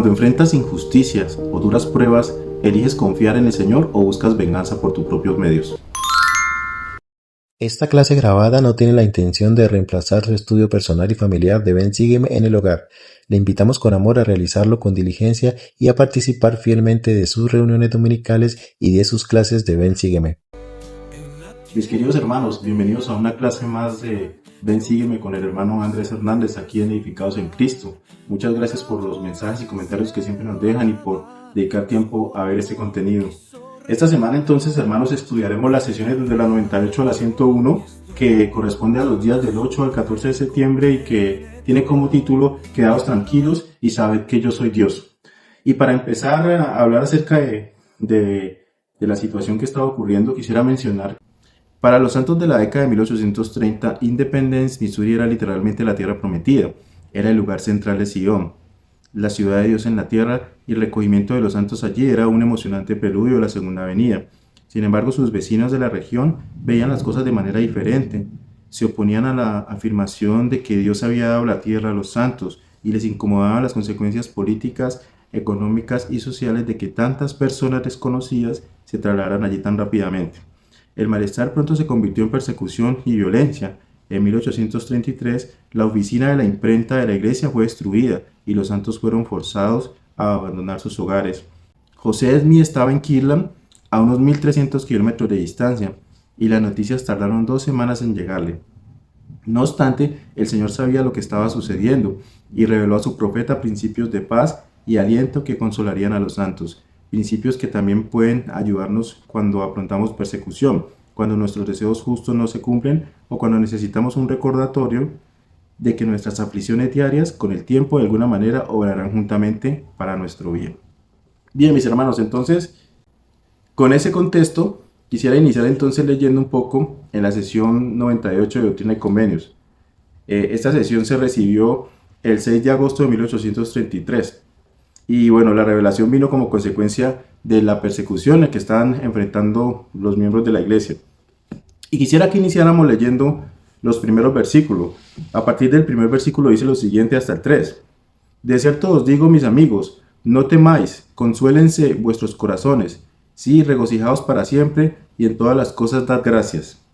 Cuando enfrentas injusticias o duras pruebas, ¿eliges confiar en el Señor o buscas venganza por tus propios medios? Esta clase grabada no tiene la intención de reemplazar su estudio personal y familiar de Ven Sígueme en el hogar. Le invitamos con amor a realizarlo con diligencia y a participar fielmente de sus reuniones dominicales y de sus clases de Ven Sígueme. Mis queridos hermanos, bienvenidos a una clase más de Ven Sígueme con el hermano Andrés Hernández aquí en Edificados en Cristo. Muchas gracias por los mensajes y comentarios que siempre nos dejan y por dedicar tiempo a ver este contenido. Esta semana entonces, hermanos, estudiaremos las sesiones desde la 98 a la 101, que corresponde a los días del 8 al 14 de septiembre y que tiene como título Quedaos tranquilos y sabed que yo soy Dios. Y para empezar a hablar acerca de la situación que estaba ocurriendo, quisiera mencionar: para los santos de la década de 1830, Independence, Missouri era literalmente la tierra prometida, era el lugar central de Sion, la ciudad de Dios en la tierra, y el recogimiento de los santos allí era un emocionante preludio de la segunda venida. Sin embargo, sus vecinos de la región veían las cosas de manera diferente. Se oponían a la afirmación de que Dios había dado la tierra a los santos y les incomodaban las consecuencias políticas, económicas y sociales de que tantas personas desconocidas se trasladaran allí tan rápidamente. El malestar pronto se convirtió en persecución y violencia. En 1833, la oficina de la imprenta de la iglesia fue destruida y los santos fueron forzados a abandonar sus hogares. José Smith estaba en Kirtland, a unos 1300 kilómetros de distancia, y las noticias tardaron 2 semanas en llegarle. No obstante, el Señor sabía lo que estaba sucediendo y reveló a su profeta principios de paz y aliento que consolarían a los santos, principios que también pueden ayudarnos cuando afrontamos persecución, cuando nuestros deseos justos no se cumplen o cuando necesitamos un recordatorio de que nuestras aflicciones diarias con el tiempo de alguna manera obrarán juntamente para nuestro bien. Bien, mis hermanos, entonces, con ese contexto, quisiera iniciar entonces leyendo un poco en la sesión 98 de Doctrina y Convenios. Esta sesión se recibió el 6 de agosto de 1833. Y bueno, la revelación vino como consecuencia de la persecución a que estaban enfrentando los miembros de la iglesia. Y quisiera que iniciáramos leyendo los primeros versículos. A partir del primer versículo dice lo siguiente hasta el 3. De cierto os digo, mis amigos, no temáis, consuélense vuestros corazones, sí, regocijaos para siempre, y en todas las cosas dad gracias,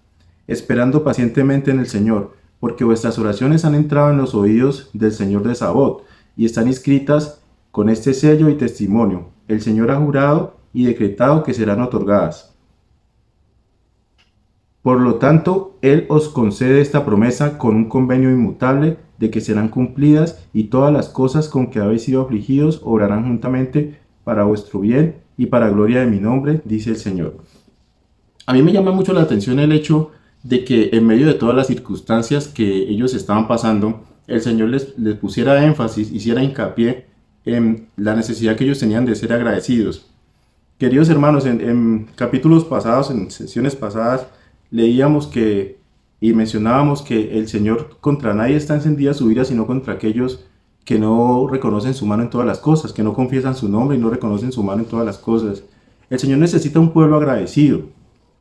esperando pacientemente en el Señor, porque vuestras oraciones han entrado en los oídos del Señor de Sabaoth, y están inscritas con este sello y testimonio. El Señor ha jurado y decretado que serán otorgadas. Por lo tanto, Él os concede esta promesa con un convenio inmutable de que serán cumplidas, y todas las cosas con que habéis sido afligidos obrarán juntamente para vuestro bien y para gloria de mi nombre, dice el Señor. A mí me llama mucho la atención el hecho de que en medio de todas las circunstancias que ellos estaban pasando, el Señor les pusiera énfasis, hiciera hincapié en la necesidad que ellos tenían de ser agradecidos. Queridos hermanos, en capítulos pasados, en sesiones pasadas, leíamos que y mencionábamos que el Señor contra nadie está encendida su ira, sino contra aquellos que no reconocen su mano en todas las cosas, que no confiesan su nombre y no reconocen su mano en todas las cosas. El Señor necesita un pueblo agradecido,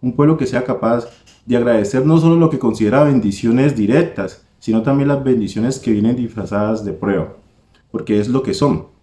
un pueblo que sea capaz de agradecer no solo lo que considera bendiciones directas, sino también las bendiciones que vienen disfrazadas de prueba, porque es lo que son.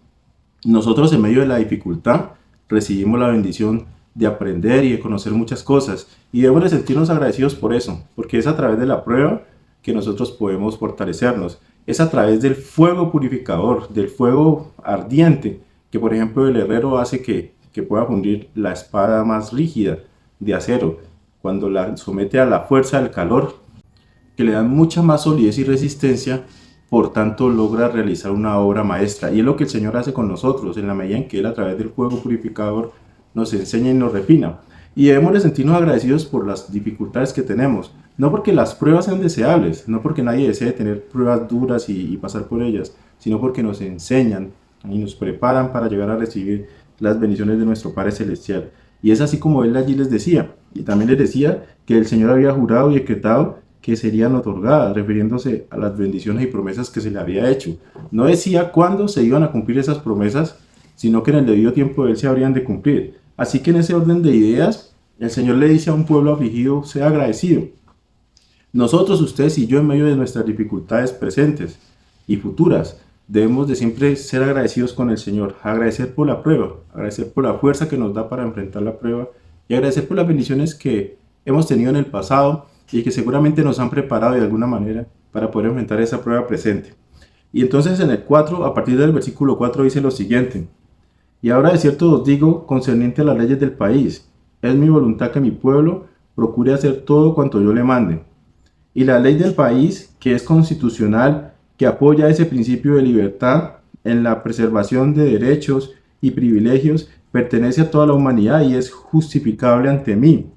Nosotros en medio de la dificultad recibimos la bendición de aprender y de conocer muchas cosas, y debemos de sentirnos agradecidos por eso, porque es a través de la prueba que nosotros podemos fortalecernos. Es a través del fuego purificador, del fuego ardiente, que por ejemplo el herrero hace que pueda fundir la espada más rígida de acero, cuando la somete a la fuerza del calor, que le dan mucha más solidez y resistencia. Por tanto, logra realizar una obra maestra. Y es lo que el Señor hace con nosotros, en la medida en que Él, a través del fuego purificador, nos enseña y nos refina. Y debemos de sentirnos agradecidos por las dificultades que tenemos. No porque las pruebas sean deseables, no porque nadie desee tener pruebas duras y pasar por ellas, sino porque nos enseñan y nos preparan para llegar a recibir las bendiciones de nuestro Padre Celestial. Y es así como Él allí les decía. Y también les decía que el Señor había jurado y decretado que serían otorgadas, refiriéndose a las bendiciones y promesas que se le había hecho. No decía cuándo se iban a cumplir esas promesas, sino que en el debido tiempo de Él se habrían de cumplir. Así que en ese orden de ideas, el Señor le dice a un pueblo afligido: sea agradecido. Nosotros, ustedes y yo, en medio de nuestras dificultades presentes y futuras, debemos de siempre ser agradecidos con el Señor, agradecer por la prueba, agradecer por la fuerza que nos da para enfrentar la prueba y agradecer por las bendiciones que hemos tenido en el pasado y que seguramente nos han preparado de alguna manera para poder enfrentar esa prueba presente. Y entonces en el 4, a partir del versículo 4 dice lo siguiente: y ahora de cierto os digo concerniente a las leyes del país, es mi voluntad que mi pueblo procure hacer todo cuanto yo le mande. Y la ley del país, que es constitucional, que apoya ese principio de libertad en la preservación de derechos y privilegios, pertenece a toda la humanidad y es justificable ante mí.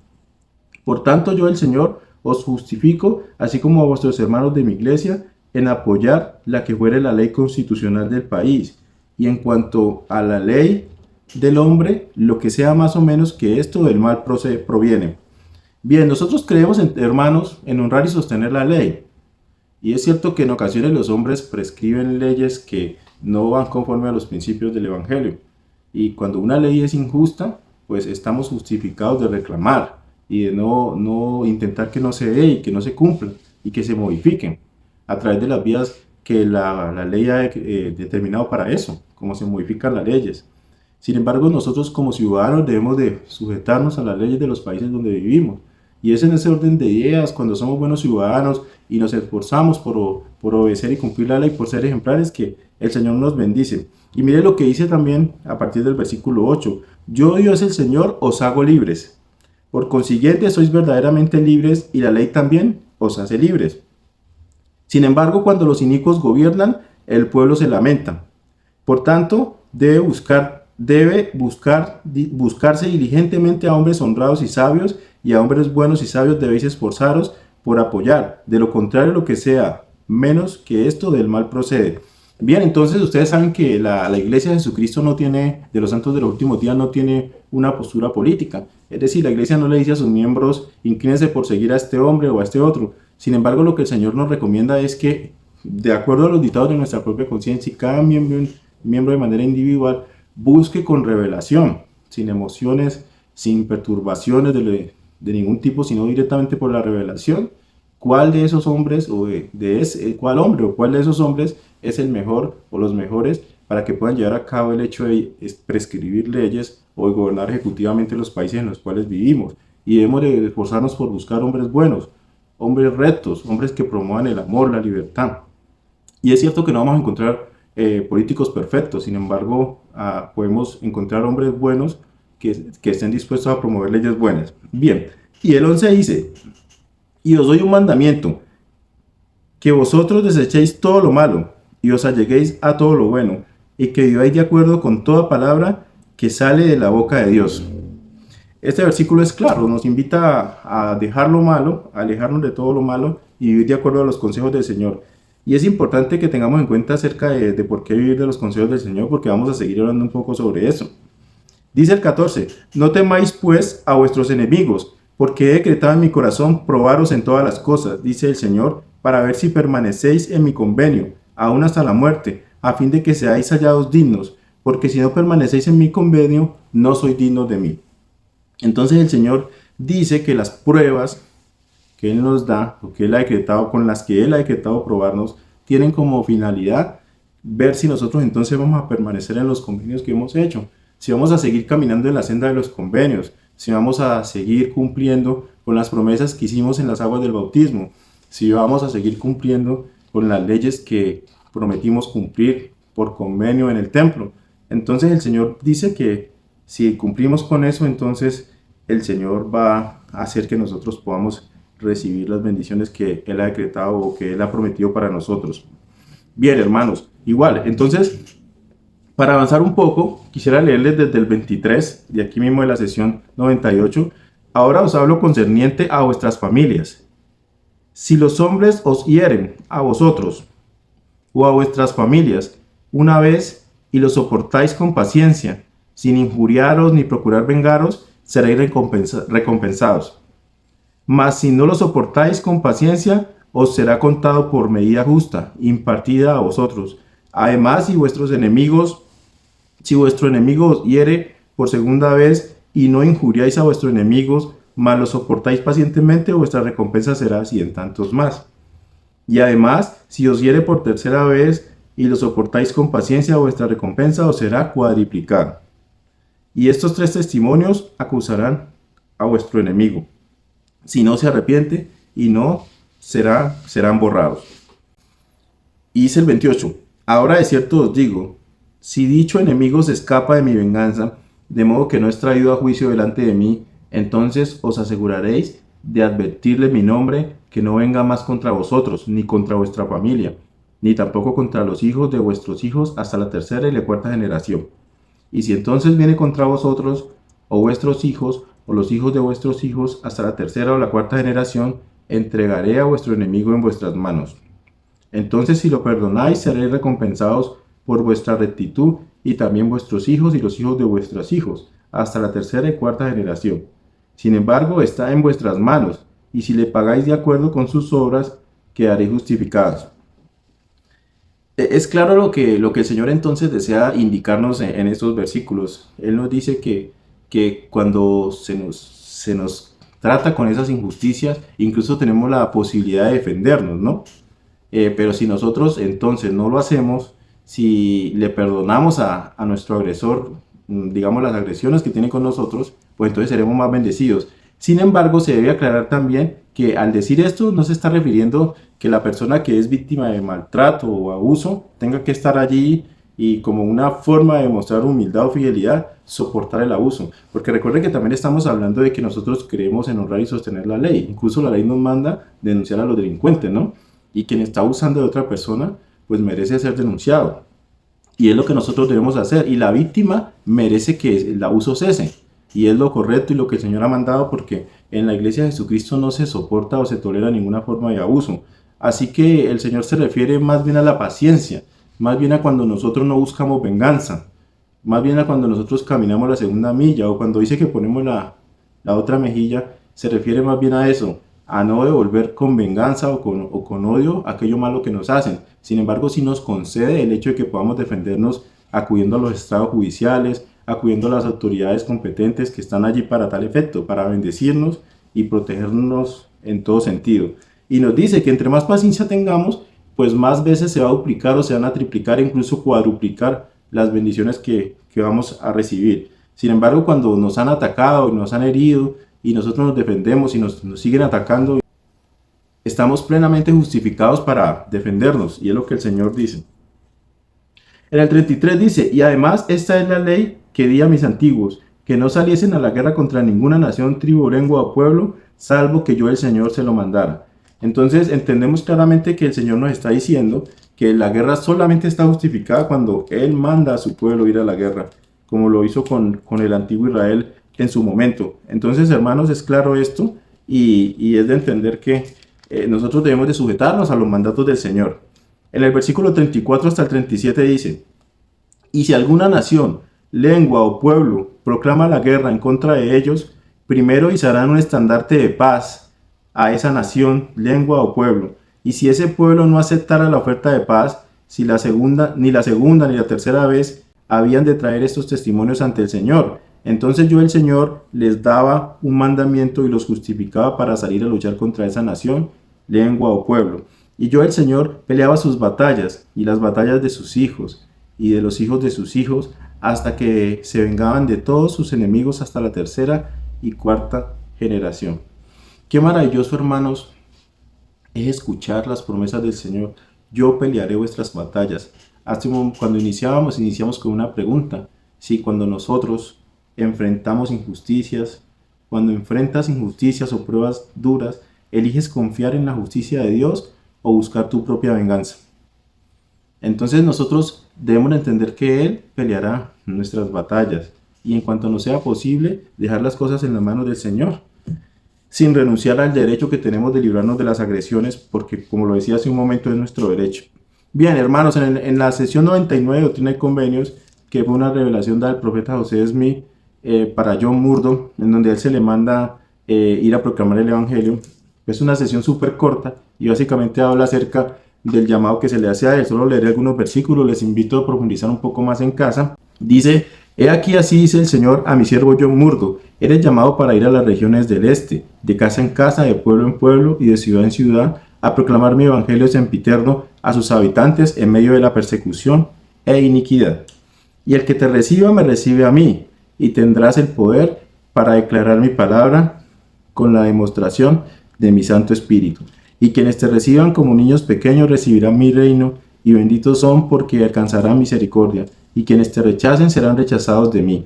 Por tanto, yo, el Señor, os justifico, así como a vuestros hermanos de mi iglesia, en apoyar la que fuere la ley constitucional del país. Y en cuanto a la ley del hombre, lo que sea más o menos que esto del mal proviene. Bien, nosotros creemos, hermanos, en honrar y sostener la ley. Y es cierto que en ocasiones los hombres prescriben leyes que no van conforme a los principios del Evangelio. Y cuando una ley es injusta, pues estamos justificados de reclamar y de no intentar que no se dé y que no se cumpla y que se modifiquen a través de las vías que la ley ha determinado para eso, como se modifican las leyes. Sin embargo, nosotros como ciudadanos debemos de sujetarnos a las leyes de los países donde vivimos. Y es en ese orden de ideas, cuando somos buenos ciudadanos y nos esforzamos por obedecer y cumplir la ley, por ser ejemplares, que el Señor nos bendice. Y mire lo que dice también a partir del versículo 8. Yo, Dios el Señor, os hago libres. Por consiguiente, sois verdaderamente libres y la ley también os hace libres. Sin embargo, cuando los inicuos gobiernan, el pueblo se lamenta. Por tanto, debe buscarse diligentemente a hombres honrados y sabios, y a hombres buenos y sabios debéis esforzaros por apoyar. De lo contrario, lo que sea menos que esto del mal procede. Bien, entonces ustedes saben que la Iglesia de Jesucristo no tiene, de los santos de los últimos días, no tiene una postura política. Es decir, la Iglesia no le dice a sus miembros, inclínense por seguir a este hombre o a este otro. Sin embargo, lo que el Señor nos recomienda es que, de acuerdo a los dictados de nuestra propia conciencia, cada miembro de manera individual busque con revelación, sin emociones, sin perturbaciones de ningún tipo, sino directamente por la revelación, cuál de esos hombres cuál hombre o cuál de esos hombres es el mejor o los mejores para que puedan llevar a cabo el hecho de prescribir leyes o de gobernar ejecutivamente los países en los cuales vivimos. Y debemos de esforzarnos por buscar hombres buenos, hombres rectos, hombres que promuevan el amor, la libertad. Y es cierto que no vamos a encontrar políticos perfectos, sin embargo, podemos encontrar hombres buenos que estén dispuestos a promover leyes buenas. Bien, y el 11 dice: y os doy un mandamiento, que vosotros desechéis todo lo malo, y os alleguéis a todo lo bueno, y que viváis de acuerdo con toda palabra que sale de la boca de Dios. Este versículo es claro, nos invita a dejar lo malo, a alejarnos de todo lo malo y vivir de acuerdo a los consejos del Señor. Y es importante que tengamos en cuenta acerca de por qué vivir de los consejos del Señor, porque vamos a seguir hablando un poco sobre eso. Dice el 14, no temáis pues a vuestros enemigos, porque he decretado en mi corazón probaros en todas las cosas, dice el Señor, para ver si permanecéis en mi convenio, aún hasta la muerte, a fin de que seáis hallados dignos, porque si no permanecéis en mi convenio, no sois dignos de mí. Entonces el Señor dice que las pruebas que Él nos da, o que Él ha decretado, con las que Él ha decretado probarnos, tienen como finalidad ver si nosotros entonces vamos a permanecer en los convenios que hemos hecho, si vamos a seguir caminando en la senda de los convenios, si vamos a seguir cumpliendo con las promesas que hicimos en las aguas del bautismo, si vamos a seguir cumpliendo con las leyes que prometimos cumplir por convenio en el templo. Entonces el Señor dice que si cumplimos con eso, entonces el Señor va a hacer que nosotros podamos recibir las bendiciones que Él ha decretado o que Él ha prometido para nosotros. Bien, hermanos, igual, entonces, para avanzar un poco, quisiera leerles desde el 23, de aquí mismo de la sesión 98. Ahora os hablo concerniente a vuestras familias. Si los hombres os hieren a vosotros o a vuestras familias una vez y lo soportáis con paciencia, sin injuriaros ni procurar vengaros, seréis recompensados. Mas si no lo soportáis con paciencia, os será contado por medida justa, impartida a vosotros. Además, si vuestro enemigo os hiere por segunda vez y no injuriáis a vuestros enemigos, mas lo soportáis pacientemente, vuestra recompensa será 100 tantos más. Y además, si os hiere por tercera vez y lo soportáis con paciencia, vuestra recompensa os será cuadriplicada. Y estos 3 testimonios acusarán a vuestro enemigo. Si no se arrepiente y no serán borrados. Y dice el 28, ahora de cierto os digo, si dicho enemigo se escapa de mi venganza, de modo que no es traído a juicio delante de mí, entonces os aseguraréis de advertirle mi nombre, que no venga más contra vosotros, ni contra vuestra familia, ni tampoco contra los hijos de vuestros hijos hasta la 3ª y la 4ª generación. Y si entonces viene contra vosotros, o vuestros hijos, o los hijos de vuestros hijos hasta la 3ª o la 4ª generación, entregaré a vuestro enemigo en vuestras manos. Entonces si lo perdonáis, seréis recompensados por vuestra rectitud, y también vuestros hijos y los hijos de vuestros hijos, hasta la 3ª y 4ª generación. Sin embargo, está en vuestras manos, y si le pagáis de acuerdo con sus obras, quedaréis justificados. Es claro lo que el Señor entonces desea indicarnos en estos versículos. Él nos dice que cuando se nos trata con esas injusticias, incluso tenemos la posibilidad de defendernos, ¿no? Pero si nosotros entonces no lo hacemos, si le perdonamos a nuestro agresor, digamos las agresiones que tiene con nosotros, pues entonces seremos más bendecidos. Sin embargo, se debe aclarar también que al decir esto no se está refiriendo que la persona que es víctima de maltrato o abuso tenga que estar allí y como una forma de mostrar humildad o fidelidad, soportar el abuso. Porque recuerden que también estamos hablando de que nosotros creemos en honrar y sostener la ley. Incluso la ley nos manda denunciar a los delincuentes, ¿no? Y quien está abusando de otra persona, pues merece ser denunciado. Y es lo que nosotros debemos hacer. Y la víctima merece que el abuso cese. Y es lo correcto y lo que el Señor ha mandado, porque en la iglesia de Jesucristo no se soporta o se tolera ninguna forma de abuso. Así que el Señor se refiere más bien a la paciencia, más bien a cuando nosotros no buscamos venganza, más bien a cuando nosotros caminamos la 2ª milla, o cuando dice que ponemos la otra mejilla, se refiere más bien a eso, a no devolver con venganza o con odio aquello malo que nos hacen. Sin embargo, sí nos concede el hecho de que podamos defendernos acudiendo a los estados judiciales, acudiendo a las autoridades competentes que están allí para tal efecto, para bendecirnos y protegernos en todo sentido. Y nos dice que entre más paciencia tengamos, pues más veces se va a duplicar o se van a triplicar, incluso cuadruplicar las bendiciones que vamos a recibir. Sin embargo, cuando nos han atacado y nos han herido y nosotros nos defendemos y nos siguen atacando, estamos plenamente justificados para defendernos, y es lo que el Señor dice. En el 33 dice, y además esta es la ley que di a mis antiguos, que no saliesen a la guerra contra ninguna nación, tribu, lengua o pueblo, salvo que yo el Señor se lo mandara. Entonces entendemos claramente que el Señor nos está diciendo que la guerra solamente está justificada cuando Él manda a su pueblo ir a la guerra, como lo hizo con el antiguo Israel en su momento. Entonces, hermanos, es claro esto, y es de entender que nosotros debemos de sujetarnos a los mandatos del Señor. En el versículo 34 hasta el 37 dice, y si alguna nación, lengua o pueblo proclama la guerra en contra de ellos, primero izarán un estandarte de paz a esa nación, lengua o pueblo. Y si ese pueblo no aceptara la oferta de paz, ni la segunda ni la 3ª vez habían de traer estos testimonios ante el Señor. Entonces yo, el Señor, les daba un mandamiento y los justificaba para salir a luchar contra esa nación, lengua o pueblo. Y yo, el Señor, peleaba sus batallas y las batallas de sus hijos y de los hijos de sus hijos, hasta que se vengaban de todos sus enemigos hasta la 3ª y 4ª generación. Qué maravilloso, hermanos, es escuchar las promesas del Señor. Yo pelearé vuestras batallas. Cuando iniciamos con una pregunta. Sí, cuando nosotros enfrentamos injusticias, cuando enfrentas injusticias o pruebas duras, ¿eliges confiar en la justicia de Dios o buscar tu propia venganza? Entonces nosotros debemos entender que Él peleará nuestras batallas, y en cuanto nos sea posible, dejar las cosas en las manos del Señor, sin renunciar al derecho que tenemos de librarnos de las agresiones, porque, como lo decía hace un momento, es nuestro derecho. Bien, hermanos, en la sesión 99 de Doctrina y Convenios, que fue una revelación del profeta José Smith para John Murdock, en donde él se le manda ir a proclamar el Evangelio, es una sesión súper corta y básicamente habla acerca del llamado que se le hace a él. Solo leeré algunos versículos, les invito a profundizar un poco más en casa. Dice, he aquí así dice el Señor a mi siervo John Murdock, eres llamado para ir a las regiones del este, de casa en casa, de pueblo en pueblo y de ciudad en ciudad, a proclamar mi evangelio sempiterno a sus habitantes en medio de la persecución e iniquidad. Y el que te reciba me recibe a mí, y tendrás el poder para declarar mi palabra con la demostración de mi Santo Espíritu. Y quienes te reciban como niños pequeños recibirán mi reino, y benditos son porque alcanzarán misericordia, y quienes te rechacen serán rechazados de mí.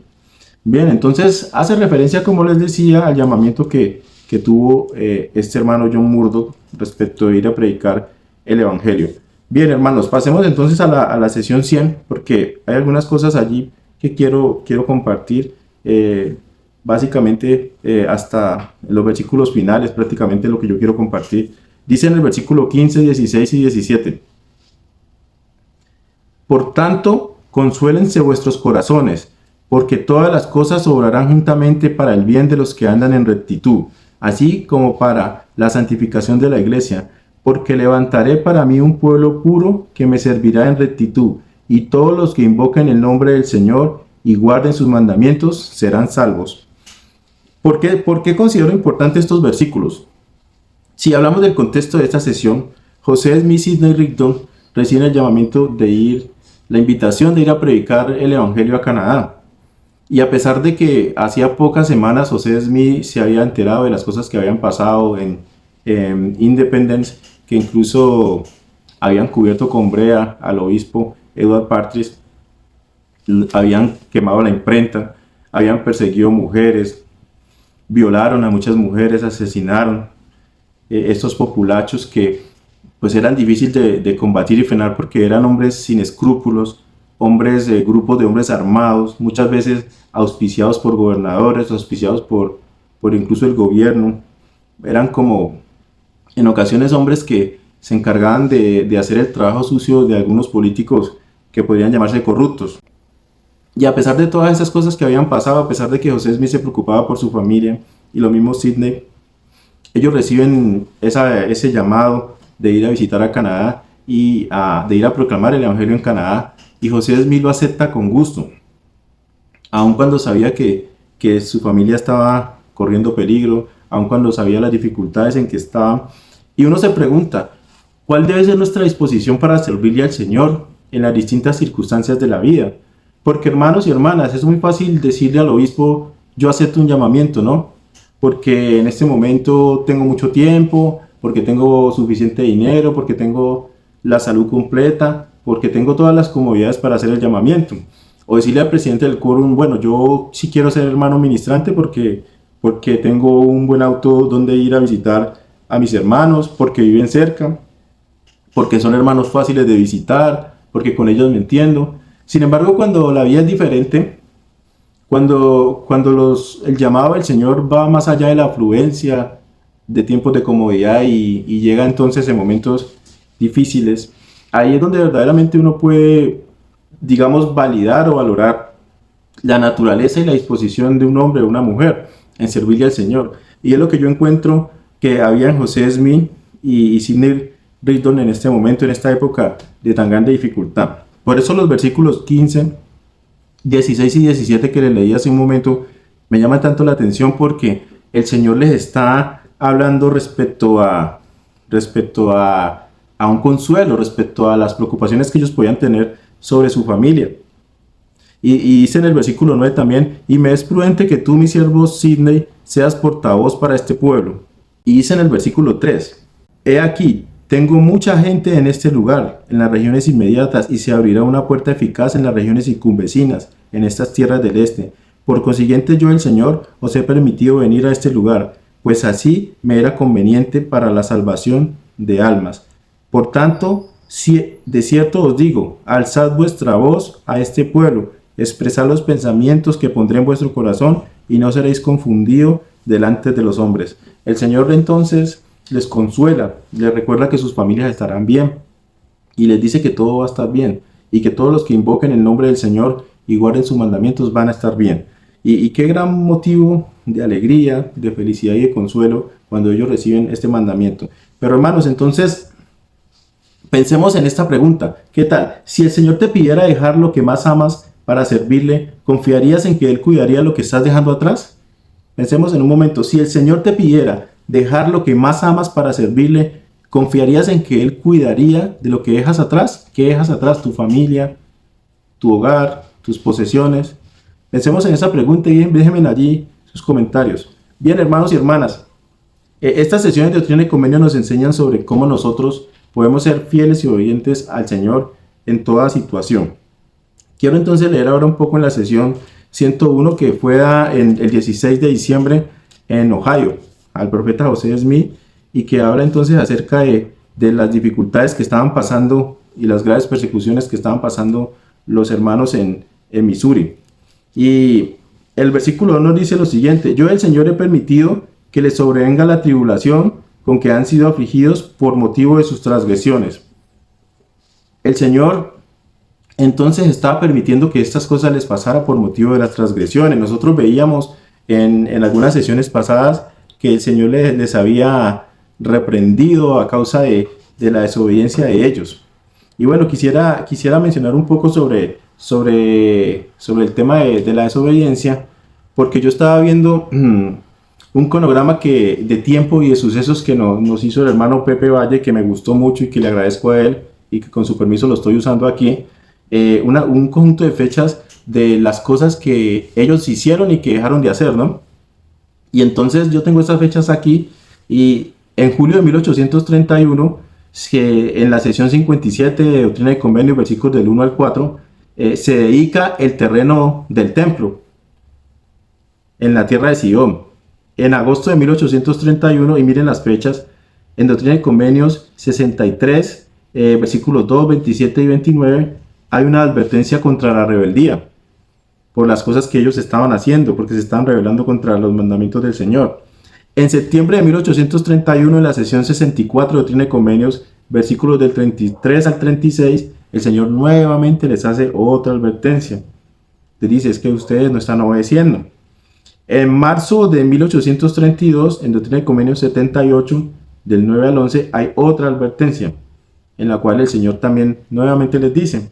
Bien, entonces hace referencia, como les decía, al llamamiento que tuvo este hermano John Murdock respecto de ir a predicar el Evangelio. Bien, hermanos, pasemos entonces a la sesión 100, porque hay algunas cosas allí que quiero compartir, básicamente hasta los versículos finales, prácticamente lo que yo quiero compartir. Dice en el versículo 15, 16 y 17: Por tanto, consuélense vuestros corazones, porque todas las cosas obrarán juntamente para el bien de los que andan en rectitud, así como para la santificación de la iglesia, porque levantaré para mí un pueblo puro que me servirá en rectitud, y todos los que invoquen el nombre del Señor y guarden sus mandamientos serán salvos. ¿Por qué considero importantes estos versículos? Si hablamos del contexto de esta sesión, José Smith Sidney Rigdon recibe el llamamiento la invitación de ir a predicar el Evangelio a Canadá. Y a pesar de que hacía pocas semanas José Smith se había enterado de las cosas que habían pasado en Independence, que incluso habían cubierto con brea al obispo Edward Partridge, habían quemado la imprenta, habían perseguido mujeres, violaron a muchas mujeres, asesinaron estos populachos que pues eran difíciles de combatir y frenar porque eran hombres sin escrúpulos, hombres, grupos de hombres armados, muchas veces auspiciados por gobernadores, auspiciados por incluso el gobierno. Eran como en ocasiones hombres que se encargaban de hacer el trabajo sucio de algunos políticos que podrían llamarse corruptos. Y a pesar de todas esas cosas que habían pasado, a pesar de que José Smith se preocupaba por su familia, y lo mismo Sidney, ellos reciben ese llamado de ir a visitar a Canadá y de ir a proclamar el Evangelio en Canadá, y José Smith lo acepta con gusto, aun cuando sabía que su familia estaba corriendo peligro, aun cuando sabía las dificultades en que estaban. Y uno se pregunta, ¿cuál debe ser nuestra disposición para servirle al Señor en las distintas circunstancias de la vida? Porque, hermanos y hermanas, es muy fácil decirle al obispo, yo acepto un llamamiento, ¿no? Porque en este momento tengo mucho tiempo, porque tengo suficiente dinero, porque tengo la salud completa, porque tengo todas las comodidades para hacer el llamamiento. O decirle al presidente del quórum, bueno, yo sí quiero ser hermano ministrante porque tengo un buen auto donde ir a visitar a mis hermanos, porque viven cerca, porque son hermanos fáciles de visitar, porque con ellos me entiendo. Sin embargo, cuando la vida es diferente, cuando el llamado del Señor va más allá de la afluencia, de tiempos de comodidad y llega entonces en momentos difíciles, ahí es donde verdaderamente uno puede, digamos, validar o valorar la naturaleza y la disposición de un hombre o una mujer en servirle al Señor. Y es lo que yo encuentro que había en José Smith y Sidney Rigdon en este momento, en esta época de tan grande dificultad. Por eso los versículos 15, 16 y 17 que les leí hace un momento me llaman tanto la atención, porque el Señor les está hablando respecto a un consuelo, respecto a las preocupaciones que ellos podían tener sobre su familia. Y dice en el versículo 9 también, y me es prudente que tú, mi siervo Sidney, seas portavoz para este pueblo. Y dice en el versículo 3, he aquí, tengo mucha gente en este lugar, en las regiones inmediatas, y se abrirá una puerta eficaz en las regiones circunvecinas, en estas tierras del este. Por consiguiente, yo, el Señor, os he permitido venir a este lugar, pues así me era conveniente para la salvación de almas. Por tanto, de cierto os digo, alzad vuestra voz a este pueblo, expresad los pensamientos que pondré en vuestro corazón, y no seréis confundidos delante de los hombres. El Señor entonces les consuela, les recuerda que sus familias estarán bien, y les dice que todo va a estar bien, y que todos los que invoquen el nombre del Señor y guarden sus mandamientos van a estar bien. Y qué gran motivo de alegría, de felicidad y de consuelo cuando ellos reciben este mandamiento. Pero hermanos, entonces pensemos en esta pregunta. ¿Qué tal? Si el Señor te pidiera dejar lo que más amas para servirle, ¿confiarías en que Él cuidaría lo que estás dejando atrás? Pensemos en un momento. Si el Señor te pidiera dejar lo que más amas para servirle, ¿Confiarías en que Él cuidaría de lo que dejas atrás? ¿Qué dejas atrás? ¿Tu familia? ¿Tu hogar? ¿Tus posesiones? Pensemos en esa pregunta y déjenme allí sus comentarios. Bien, hermanos y hermanas, estas sesiones de Doctrina y Convenio nos enseñan sobre cómo nosotros podemos ser fieles y obedientes al Señor en toda situación. Quiero entonces leer ahora un poco en la sesión 101 que fue en el 16 de diciembre en Ohio, al profeta José Smith, y que habla entonces acerca de las dificultades que estaban pasando y las graves persecuciones que estaban pasando los hermanos en Missouri. Y el versículo 2 nos dice lo siguiente: yo, el Señor, he permitido que les sobrevenga la tribulación con que han sido afligidos por motivo de sus transgresiones. El Señor entonces estaba permitiendo que estas cosas les pasara por motivo de las transgresiones. Nosotros veíamos en algunas sesiones pasadas que el Señor les había reprendido a causa de la desobediencia de ellos. Y bueno, quisiera mencionar un poco sobre el tema de la desobediencia, porque yo estaba viendo un cronograma de tiempo y de sucesos que nos hizo el hermano Pepe Valle, que me gustó mucho y que le agradezco a él, y que con su permiso lo estoy usando aquí. Un conjunto de fechas de las cosas que ellos hicieron y que dejaron de hacer, ¿no? Y entonces yo tengo esas fechas aquí, y en julio de 1831, en la sesión 57 de Doctrina y Convenio, versículos del 1 al 4, se dedica el terreno del templo en la tierra de Sion. En agosto de 1831, y miren las fechas, en Doctrina y Convenios 63, versículos 2, 27 y 29, hay una advertencia contra la rebeldía por las cosas que ellos estaban haciendo, porque se estaban rebelando contra los mandamientos del Señor. En septiembre de 1831, en la sesión 64 de Doctrina y Convenios, versículos del 33 al 36, el Señor nuevamente les hace otra advertencia. Les dice: es que ustedes no están obedeciendo. En marzo de 1832, en Doctrina y Convenios 78, del 9 al 11, hay otra advertencia, en la cual el Señor también nuevamente les dice.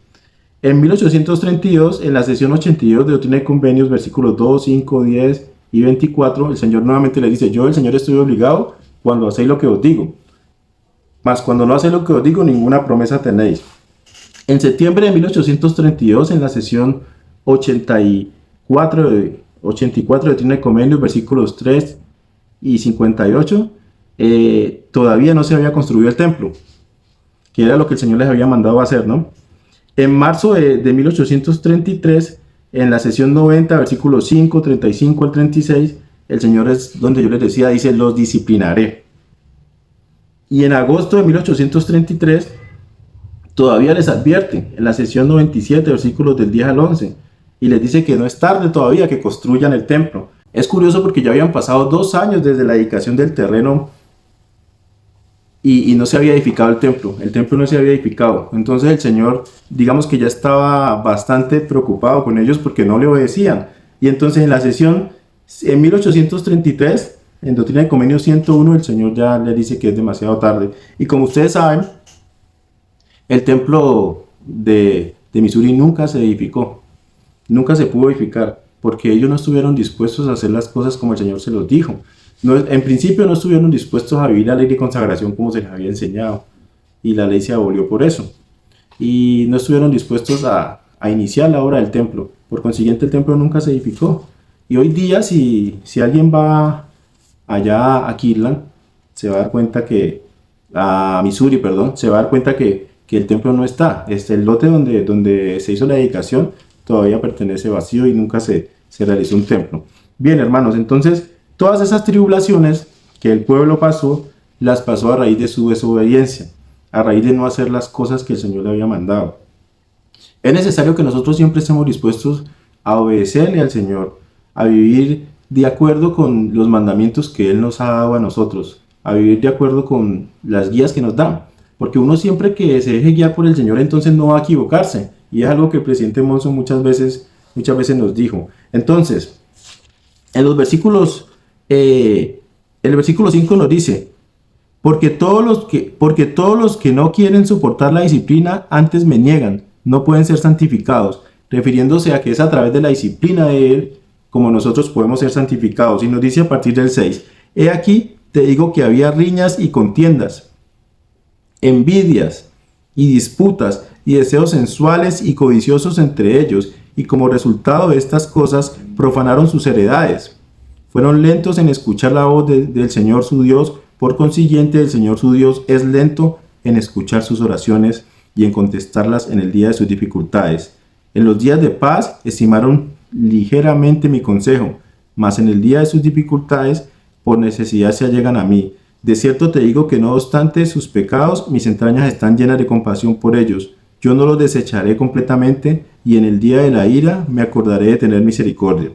En 1832, en la sesión 82 de Doctrina y Convenios, versículos 2, 5, 10 y 24, el Señor nuevamente les dice: yo, el Señor, estoy obligado cuando hacéis lo que os digo, mas cuando no hacéis lo que os digo, ninguna promesa tenéis. En septiembre de 1832, en la sesión 84 de Doctrina y Convenios, versículos 3 y 58, todavía no se había construido el templo, que era lo que el Señor les había mandado a hacer, ¿no? En marzo de 1833, en la sesión 90, versículos 5, 35 al 36, el Señor, es donde yo les decía, dice: los disciplinaré. Y en agosto de 1833, todavía les advierte, en la sesión 97, versículos del 10 al 11, y les dice que no es tarde todavía que construyan el templo. Es curioso porque ya habían pasado 2 años desde la dedicación del terreno y no se había edificado el templo no se había edificado. Entonces el Señor, digamos que ya estaba bastante preocupado con ellos porque no le obedecían. Y entonces en la sesión, en 1833, en Doctrina y Convenio 101, el Señor ya le dice que es demasiado tarde. Y como ustedes saben, el templo de Missouri nunca se edificó, nunca se pudo edificar, porque ellos no estuvieron dispuestos a hacer las cosas como el Señor se los dijo. En principio no estuvieron dispuestos a vivir la ley de consagración como se les había enseñado, y la ley se abolió por eso. Y no estuvieron dispuestos a iniciar la obra del templo. Por consiguiente, el templo nunca se edificó. Y hoy día, si alguien va allá a Kirtland, se va a dar cuenta a Missouri, se va a dar cuenta que el templo no está. El lote donde se hizo la dedicación todavía pertenece vacío y nunca se realizó un templo. Bien, hermanos, entonces todas esas tribulaciones que el pueblo pasó, las pasó a raíz de su desobediencia, a raíz de no hacer las cosas que el Señor le había mandado. Es necesario que nosotros siempre estemos dispuestos a obedecerle al Señor, a vivir de acuerdo con los mandamientos que Él nos ha dado a nosotros, a vivir de acuerdo con las guías que nos dan, porque uno siempre que se deje guiar por el Señor, entonces no va a equivocarse, y es algo que el presidente Monson muchas veces nos dijo. Entonces, en los versículos, el versículo 5 nos dice: porque todos los que no quieren soportar la disciplina antes me niegan, no pueden ser santificados, refiriéndose a que es a través de la disciplina de Él como nosotros podemos ser santificados. Y nos dice a partir del 6: he aquí te digo que había riñas y contiendas envidias y disputas y deseos sensuales y codiciosos entre ellos, y como resultado de estas cosas profanaron sus heredades. Fueron lentos en escuchar la voz del Señor su Dios, por consiguiente el Señor su Dios es lento en escuchar sus oraciones y en contestarlas en el día de sus dificultades. En los días de paz estimaron ligeramente mi consejo, mas en el día de sus dificultades por necesidad se allegan a mí. De cierto te digo que no obstante sus pecados, mis entrañas están llenas de compasión por ellos. Yo no los desecharé completamente, y en el día de la ira me acordaré de tener misericordia.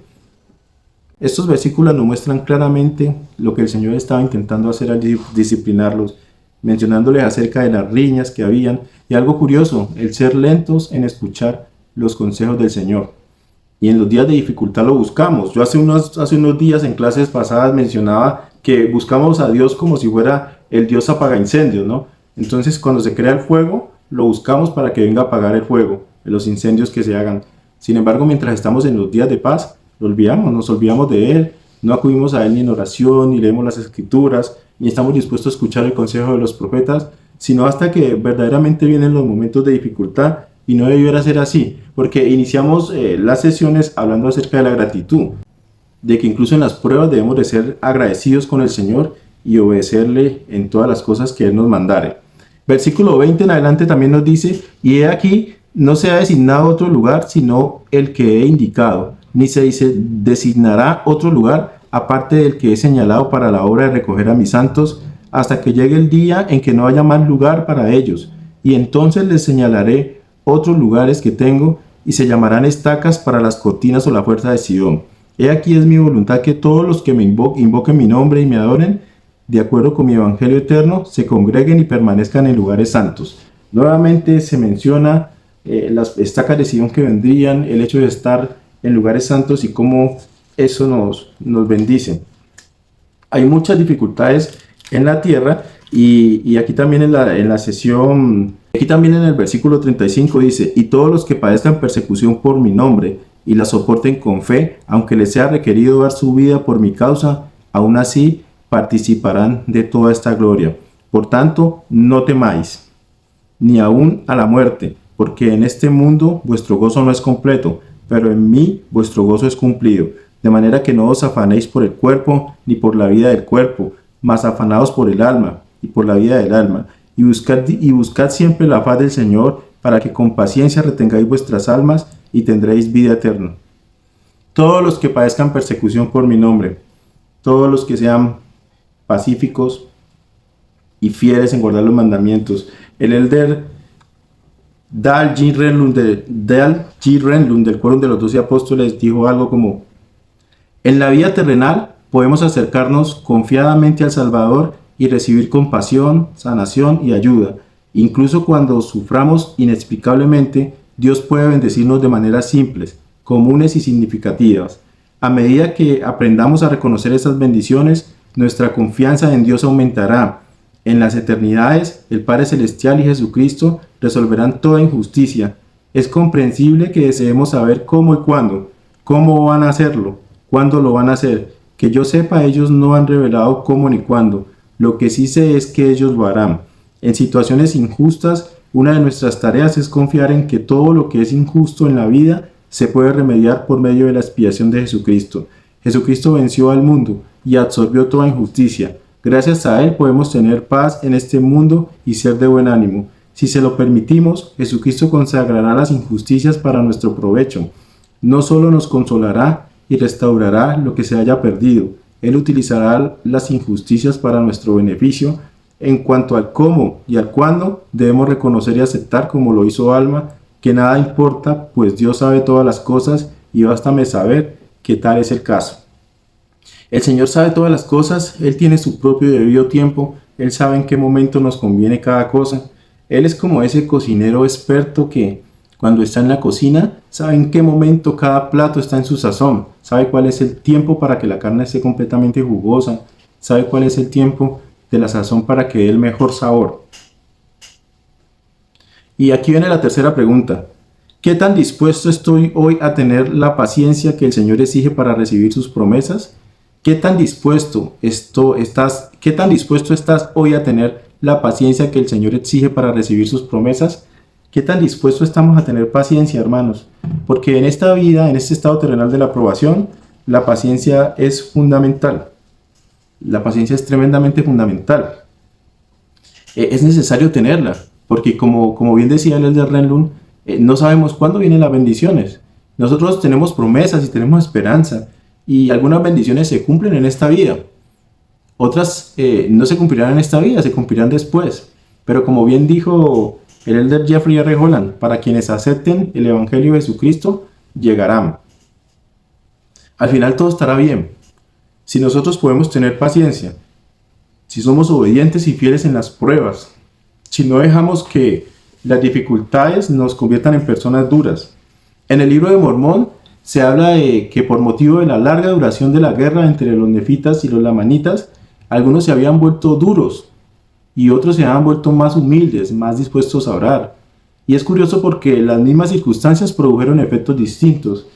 Estos versículos nos muestran claramente lo que el Señor estaba intentando hacer al disciplinarlos, mencionándoles acerca de las riñas que habían, y algo curioso, el ser lentos en escuchar los consejos del Señor. Y en los días de dificultad lo buscamos. Yo hace unos días en clases pasadas mencionaba que buscamos a Dios como si fuera el Dios apagaincendios, ¿no? Entonces cuando se crea el fuego, lo buscamos para que venga a apagar el fuego, los incendios que se hagan. Sin embargo, mientras estamos en los días de paz, nos olvidamos de Él, no acudimos a Él ni en oración, ni leemos las Escrituras, ni estamos dispuestos a escuchar el consejo de los profetas, sino hasta que verdaderamente vienen los momentos de dificultad, y no debiera ser así, porque iniciamos las sesiones hablando acerca de la gratitud, de que incluso en las pruebas debemos de ser agradecidos con el Señor y obedecerle en todas las cosas que Él nos mandare. Versículo 20 en adelante también nos dice, y he aquí, no se ha designado otro lugar sino el que he indicado, ni se designará otro lugar aparte del que he señalado para la obra de recoger a mis santos, hasta que llegue el día en que no haya más lugar para ellos, y entonces les señalaré otros lugares que tengo, y se llamarán estacas para las cortinas o la fuerza de Sidón. He aquí es mi voluntad que todos los que me invoquen mi nombre y me adoren, de acuerdo con mi evangelio eterno, se congreguen y permanezcan en lugares santos. Nuevamente se menciona las estacas de Sidón que vendrían, el hecho de estar en lugares santos y cómo eso nos bendice. Hay muchas dificultades en la tierra y aquí también en la sesión, aquí también en el versículo 35 dice, y todos los que padezcan persecución por mi nombre y la soporten con fe, aunque les sea requerido dar su vida por mi causa, aún así participarán de toda esta gloria. Por tanto, no temáis, ni aún a la muerte, porque en este mundo vuestro gozo no es completo, pero en mí vuestro gozo es cumplido. De manera que no os afanéis por el cuerpo, ni por la vida del cuerpo, mas afanaos por el alma, y por la vida del alma. Y buscad siempre la paz del Señor, para que con paciencia retengáis vuestras almas, y tendréis vida eterna. Todos los que padezcan persecución por mi nombre, todos los que sean pacíficos y fieles en guardar los mandamientos. El elder Dal G. Renlund del Quórum de los 12 Apóstoles dijo algo como: en la vida terrenal podemos acercarnos confiadamente al Salvador y recibir compasión, sanación y ayuda. Incluso cuando suframos inexplicablemente, Dios puede bendecirnos de maneras simples, comunes y significativas. A medida que aprendamos a reconocer esas bendiciones, nuestra confianza en Dios aumentará. En las eternidades, el Padre Celestial y Jesucristo resolverán toda injusticia. Es comprensible que deseemos saber cómo y cuándo, cómo van a hacerlo, cuándo lo van a hacer. Que yo sepa, ellos no han revelado cómo ni cuándo. Lo que sí sé es que ellos lo harán. En situaciones injustas, una de nuestras tareas es confiar en que todo lo que es injusto en la vida se puede remediar por medio de la expiación de Jesucristo. Jesucristo venció al mundo y absorbió toda injusticia. Gracias a Él podemos tener paz en este mundo y ser de buen ánimo. Si se lo permitimos, Jesucristo consagrará las injusticias para nuestro provecho. No solo nos consolará y restaurará lo que se haya perdido, Él utilizará las injusticias para nuestro beneficio. En cuanto al cómo y al cuándo, debemos reconocer y aceptar, como lo hizo Alma, que nada importa, pues Dios sabe todas las cosas y bástame saber que tal es el caso. El Señor sabe todas las cosas, Él tiene su propio y debido tiempo, Él sabe en qué momento nos conviene cada cosa. Él es como ese cocinero experto que, cuando está en la cocina, sabe en qué momento cada plato está en su sazón, sabe cuál es el tiempo para que la carne esté completamente jugosa, sabe cuál es el tiempo de la sazón para que dé el mejor sabor. Y aquí viene la tercera pregunta. ¿Qué tan dispuesto estoy hoy a tener la paciencia que el Señor exige para recibir sus promesas? ¿Qué tan dispuesto estás hoy a tener la paciencia que el Señor exige para recibir sus promesas? ¿Qué tan dispuestos estamos a tener paciencia, hermanos? Porque en esta vida, en este estado terrenal de la aprobación, la paciencia es fundamental. La paciencia es tremendamente fundamental. Es necesario tenerla, porque como bien decía el Elder Renlund, no sabemos cuándo vienen las bendiciones. Nosotros tenemos promesas y tenemos esperanza, y algunas bendiciones se cumplen en esta vida. Otras no se cumplirán en esta vida, se cumplirán después. Pero como bien dijo el Elder Jeffrey R. Holland, para quienes acepten el Evangelio de Jesucristo, llegarán. Al final todo estará bien. Si nosotros podemos tener paciencia, si somos obedientes y fieles en las pruebas, si no dejamos que las dificultades nos conviertan en personas duras. En el libro de Mormón se habla de que por motivo de la larga duración de la guerra entre los nefitas y los lamanitas, algunos se habían vuelto duros y otros se habían vuelto más humildes, más dispuestos a orar. Y es curioso porque las mismas circunstancias produjeron efectos distintos.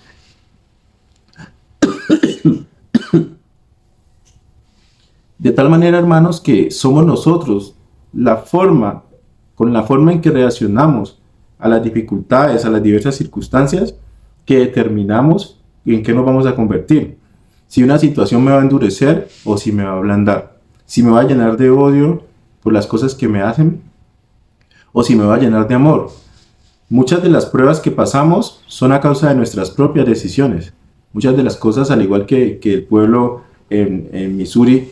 De tal manera, hermanos, que somos nosotros, con la forma en que reaccionamos a las dificultades, a las diversas circunstancias, que determinamos en qué nos vamos a convertir. Si una situación me va a endurecer o si me va a ablandar. Si me va a llenar de odio por las cosas que me hacen o si me va a llenar de amor. Muchas de las pruebas que pasamos son a causa de nuestras propias decisiones. Muchas de las cosas, al igual que el pueblo en Missouri,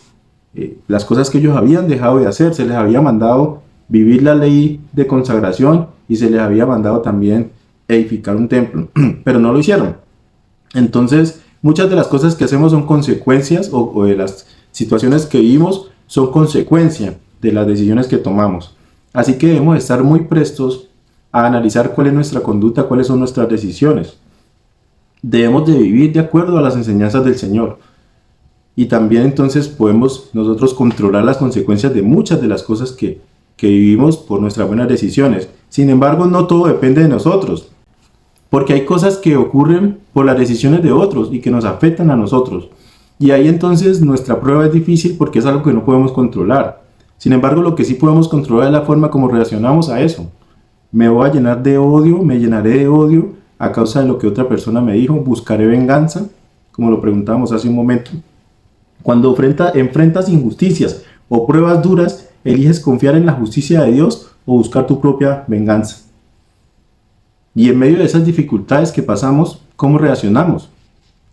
las cosas que ellos habían dejado de hacer, se les había mandado vivir la ley de consagración y se les había mandado también edificar un templo, pero no lo hicieron. Entonces, muchas de las cosas que hacemos son consecuencias o de las situaciones que vivimos son consecuencia de las decisiones que tomamos. Así que debemos estar muy prestos a analizar cuál es nuestra conducta, cuáles son nuestras decisiones. Debemos de vivir de acuerdo a las enseñanzas del Señor. Y también entonces podemos nosotros controlar las consecuencias de muchas de las cosas que vivimos por nuestras buenas decisiones. Sin embargo, no todo depende de nosotros, porque hay cosas que ocurren por las decisiones de otros y que nos afectan a nosotros. Y ahí entonces nuestra prueba es difícil porque es algo que no podemos controlar. Sin embargo, lo que sí podemos controlar es la forma como reaccionamos a eso. Me voy a llenar de odio, me llenaré de odio a causa de lo que otra persona me dijo, buscaré venganza, como lo preguntábamos hace un momento. Cuando enfrentas injusticias o pruebas duras, eliges confiar en la justicia de Dios o buscar tu propia venganza. Y en medio de esas dificultades que pasamos, ¿cómo reaccionamos?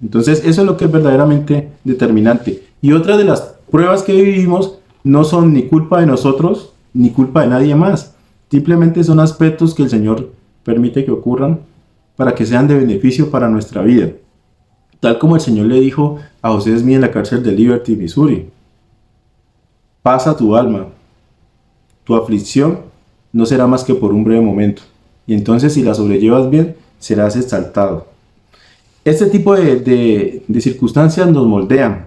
Entonces, eso es lo que es verdaderamente determinante. Y otra de las pruebas que vivimos no son ni culpa de nosotros, ni culpa de nadie más. Simplemente son aspectos que el Señor permite que ocurran para que sean de beneficio para nuestra vida. Tal como el Señor le dijo a José Smith en la cárcel de Liberty, Missouri. Pasa tu alma. Tu aflicción no será más que por un breve momento. Y entonces, si la sobrellevas bien, serás exaltado. Este tipo de circunstancias nos moldean.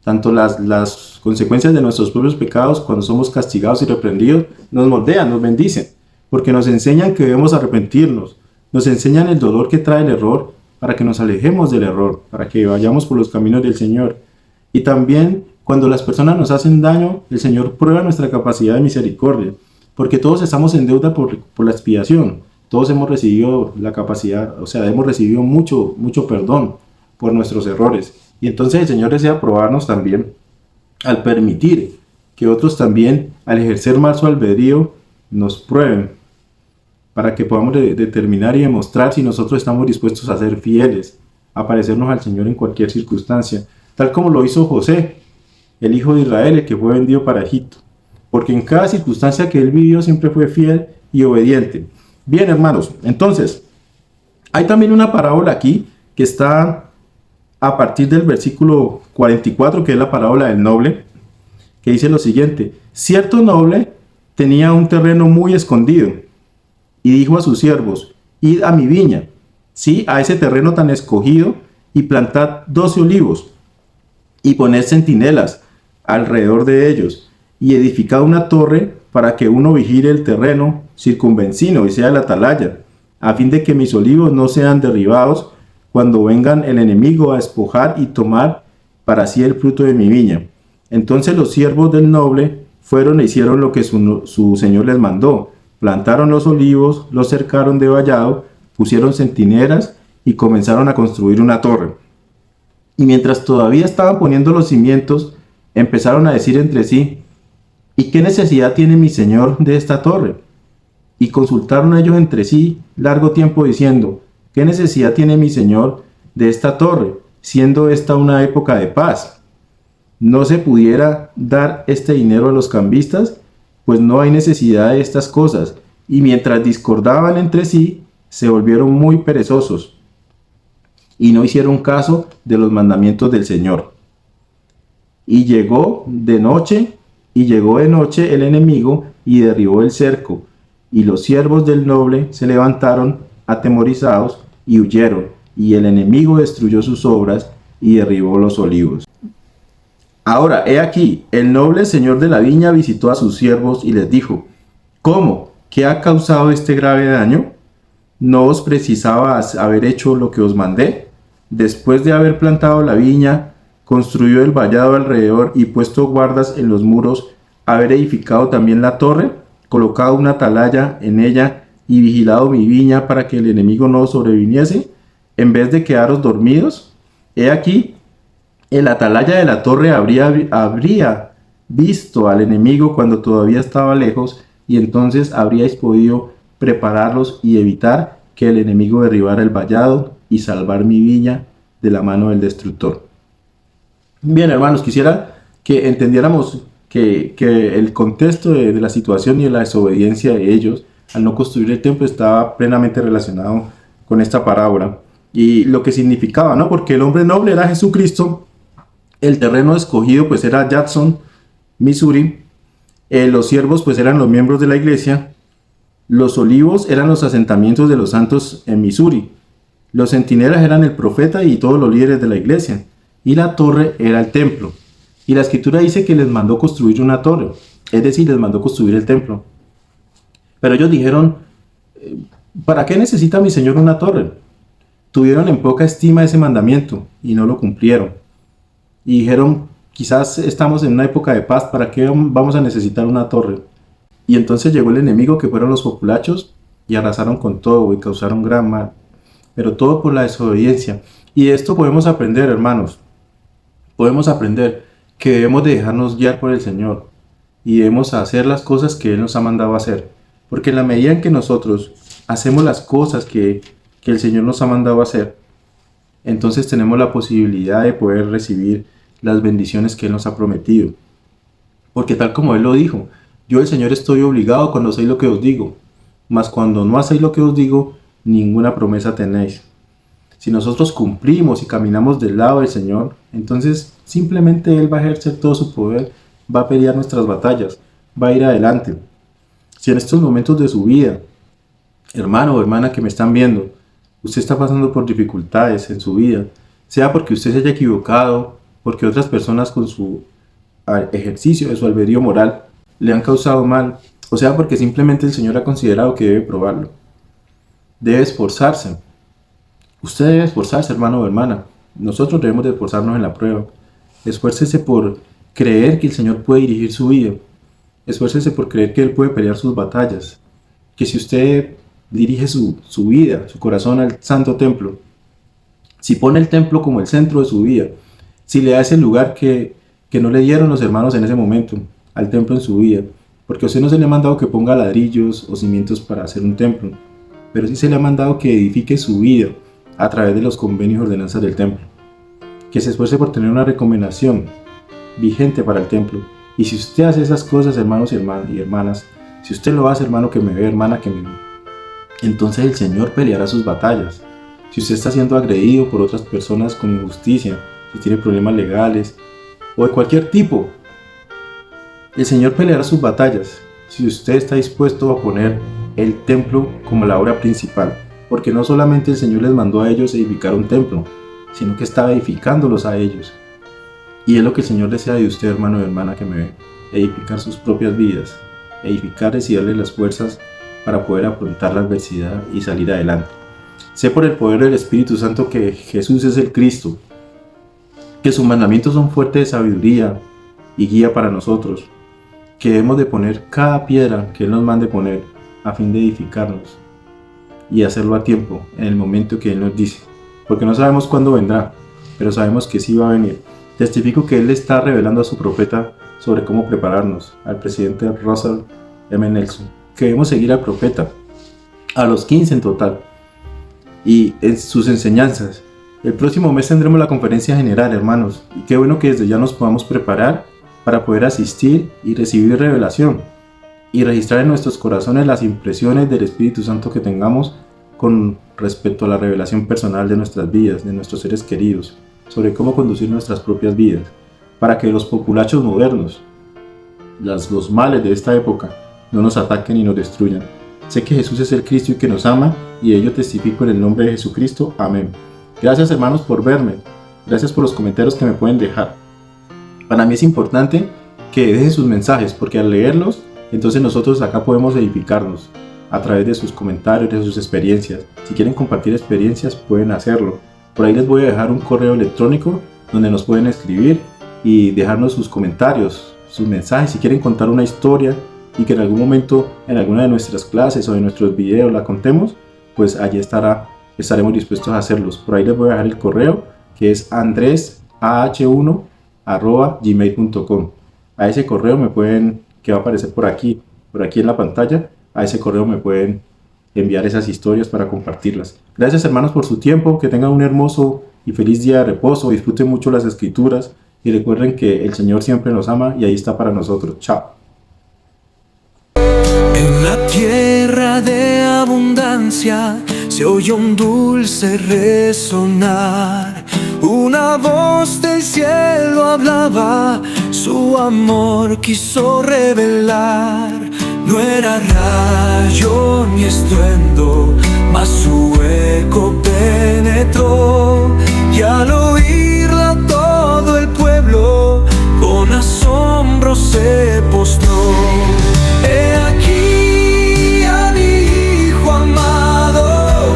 Tanto las consecuencias de nuestros propios pecados, cuando somos castigados y reprendidos, nos moldean, nos bendicen. Porque nos enseñan que debemos arrepentirnos. Nos enseñan el dolor que trae el error para que nos alejemos del error, para que vayamos por los caminos del Señor. Y también, cuando las personas nos hacen daño, el Señor prueba nuestra capacidad de misericordia. Porque todos estamos en deuda por la expiación. Todos hemos recibido la capacidad, hemos recibido mucho perdón por nuestros errores. Y entonces el Señor desea probarnos también al permitir que otros también, al ejercer mal su albedrío, nos prueben para que podamos determinar y demostrar si nosotros estamos dispuestos a ser fieles, a parecernos al Señor en cualquier circunstancia, tal como lo hizo José, el hijo de Israel, el que fue vendido para Egipto. Porque en cada circunstancia que él vivió siempre fue fiel y obediente. Bien, hermanos, entonces, hay también una parábola aquí que está a partir del versículo 44, que es la parábola del noble, que dice lo siguiente: cierto noble tenía un terreno muy escondido y dijo a sus siervos: id a mi viña, sí, a ese terreno tan escogido, y plantad 12 olivos y poned centinelas alrededor de ellos, y edificad una torre para que uno vigile el terreno circunvencino y sea la atalaya, a fin de que mis olivos no sean derribados cuando vengan el enemigo a despojar y tomar para sí el fruto de mi viña. Entonces los siervos del noble fueron e hicieron lo que su señor les mandó. Plantaron los olivos, los cercaron de vallado, pusieron centinelas y comenzaron a construir una torre. Y mientras todavía estaban poniendo los cimientos, empezaron a decir entre sí: ¿y qué necesidad tiene mi señor de esta torre? Y consultaron ellos entre sí largo tiempo diciendo: ¿qué necesidad tiene mi señor de esta torre, siendo esta una época de paz? ¿No se pudiera dar este dinero a los cambistas? Pues no hay necesidad de estas cosas. Y mientras discordaban entre sí, se volvieron muy perezosos y no hicieron caso de los mandamientos del Señor. Y llegó de noche el enemigo y derribó el cerco, y los siervos del noble se levantaron atemorizados y huyeron, y el enemigo destruyó sus obras y derribó los olivos. Ahora, he aquí, el noble señor de la viña visitó a sus siervos y les dijo: ¿cómo? ¿Qué ha causado este grave daño? ¿No os precisaba haber hecho lo que os mandé? Después de haber plantado la viña, construido el vallado alrededor y puesto guardas en los muros, haber edificado también la torre, colocado una atalaya en ella y vigilado mi viña para que el enemigo no sobreviniese, en vez de quedaros dormidos. He aquí, el atalaya de la torre habría visto al enemigo cuando todavía estaba lejos, y entonces habríais podido prepararlos y evitar que el enemigo derribara el vallado y salvar mi viña de la mano del destructor. Bien, hermanos, quisiera que entendiéramos que el contexto de la situación y de la desobediencia de ellos al no construir el templo estaba plenamente relacionado con esta parábola y lo que significaba, ¿no? Porque el hombre noble era Jesucristo, el terreno escogido pues era Jackson, Missouri, los siervos pues eran los miembros de la iglesia, los olivos eran los asentamientos de los santos en Missouri, los centinelas eran el profeta y todos los líderes de la iglesia, y la torre era el templo. Y la escritura dice que les mandó construir una torre, es decir, les mandó construir el templo. Pero ellos dijeron: ¿para qué necesita mi Señor una torre? Tuvieron en poca estima ese mandamiento y no lo cumplieron. Y dijeron: quizás estamos en una época de paz, ¿para qué vamos a necesitar una torre? Y entonces llegó el enemigo, que fueron los populachos, y arrasaron con todo y causaron gran mal. Pero todo por la desobediencia. Y de esto podemos aprender, hermanos. Podemos aprender que debemos de dejarnos guiar por el Señor y debemos hacer las cosas que Él nos ha mandado a hacer. Porque en la medida en que nosotros hacemos las cosas que el Señor nos ha mandado a hacer, entonces tenemos la posibilidad de poder recibir las bendiciones que Él nos ha prometido. Porque tal como Él lo dijo: yo, el Señor, estoy obligado cuando hacéis lo que os digo, mas cuando no hacéis lo que os digo, ninguna promesa tenéis. Si nosotros cumplimos y caminamos del lado del Señor, entonces simplemente Él va a ejercer todo su poder, va a pelear nuestras batallas, va a ir adelante. Si en estos momentos de su vida, hermano o hermana que me están viendo, usted está pasando por dificultades en su vida, sea porque usted se haya equivocado, porque otras personas con su ejercicio de su albedrío moral le han causado mal, o sea porque simplemente el Señor ha considerado que debe probarlo, debe esforzarse. Usted debe esforzarse, hermano o hermana. Nosotros debemos de esforzarnos en la prueba. Esfuércese por creer que el Señor puede dirigir su vida. Esfuércese por creer que Él puede pelear sus batallas. Que si usted dirige su vida, su corazón al santo templo, si pone el templo como el centro de su vida, si le da ese lugar que no le dieron los hermanos en ese momento al templo en su vida, porque a usted no se le ha mandado que ponga ladrillos o cimientos para hacer un templo, pero sí se le ha mandado que edifique su vida a través de los convenios y ordenanzas del templo, que se esfuerce por tener una recomendación vigente para el templo. Y si usted hace esas cosas, hermanos y hermanas, si usted lo hace, hermano que me ve, hermana que me ve, entonces el Señor peleará sus batallas. Si usted está siendo agredido por otras personas con injusticia, si tiene problemas legales o de cualquier tipo, el Señor peleará sus batallas si usted está dispuesto a poner el templo como la obra principal. Porque no solamente el Señor les mandó a ellos edificar un templo, sino que estaba edificándolos a ellos. Y es lo que el Señor desea de usted, hermano y hermana que me ve: edificar sus propias vidas, edificarles y darles las fuerzas para poder afrontar la adversidad y salir adelante. Sé por el poder del Espíritu Santo que Jesús es el Cristo, que sus mandamientos son fuertes de sabiduría y guía para nosotros, que debemos de poner cada piedra que Él nos mande poner a fin de edificarnos y hacerlo a tiempo, en el momento que Él nos dice, porque no sabemos cuándo vendrá, pero sabemos que sí va a venir. Testifico que Él le está revelando a su profeta sobre cómo prepararnos, al presidente Russell M. Nelson, que debemos seguir al profeta, a los 15 en total, y en sus enseñanzas. El próximo mes tendremos la conferencia general, hermanos, y qué bueno que desde ya nos podamos preparar para poder asistir y recibir revelación y registrar en nuestros corazones las impresiones del Espíritu Santo que tengamos con respecto a la revelación personal de nuestras vidas, de nuestros seres queridos, sobre cómo conducir nuestras propias vidas, para que los populachos modernos, los males de esta época, no nos ataquen y nos destruyan. Sé que Jesús es el Cristo y que nos ama, y de ello testifico en el nombre de Jesucristo. Amén. Gracias, hermanos, por verme. Gracias por los comentarios que me pueden dejar. Para mí es importante que dejen sus mensajes, porque al leerlos, entonces nosotros acá podemos edificarnos a través de sus comentarios, de sus experiencias. Si quieren compartir experiencias, pueden hacerlo. Por ahí les voy a dejar un correo electrónico donde nos pueden escribir y dejarnos sus comentarios, sus mensajes. Si quieren contar una historia y que en algún momento, en alguna de nuestras clases o de nuestros videos la contemos, pues allí estaremos dispuestos a hacerlos. Por ahí les voy a dejar el correo, que es andresah1@gmail.com. A ese correo que va a aparecer por aquí en la pantalla, a ese correo me pueden enviar esas historias para compartirlas. Gracias, hermanos, por su tiempo. Que tengan un hermoso y feliz día de reposo. Disfruten mucho las escrituras y recuerden que el Señor siempre nos ama y ahí está para nosotros. Chao. En la tierra de abundancia se oyó un dulce resonar. Una voz del cielo hablaba, su amor quiso revelar. No era rayo ni estruendo, mas su eco penetró. Y al oírla todo el pueblo con asombro se postró. He aquí a mi Hijo amado,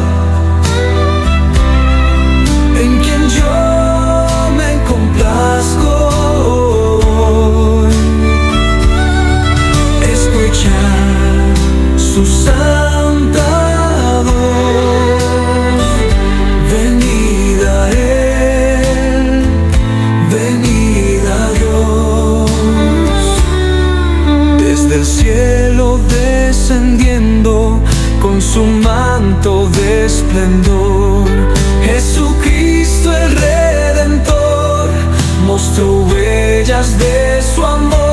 en quien yo me complazco. Escuchar su santa voz. Venid a Él, venid a Dios. Desde el cielo descendiendo con su manto de esplendor, Jesucristo el Redentor mostró huellas de su amor.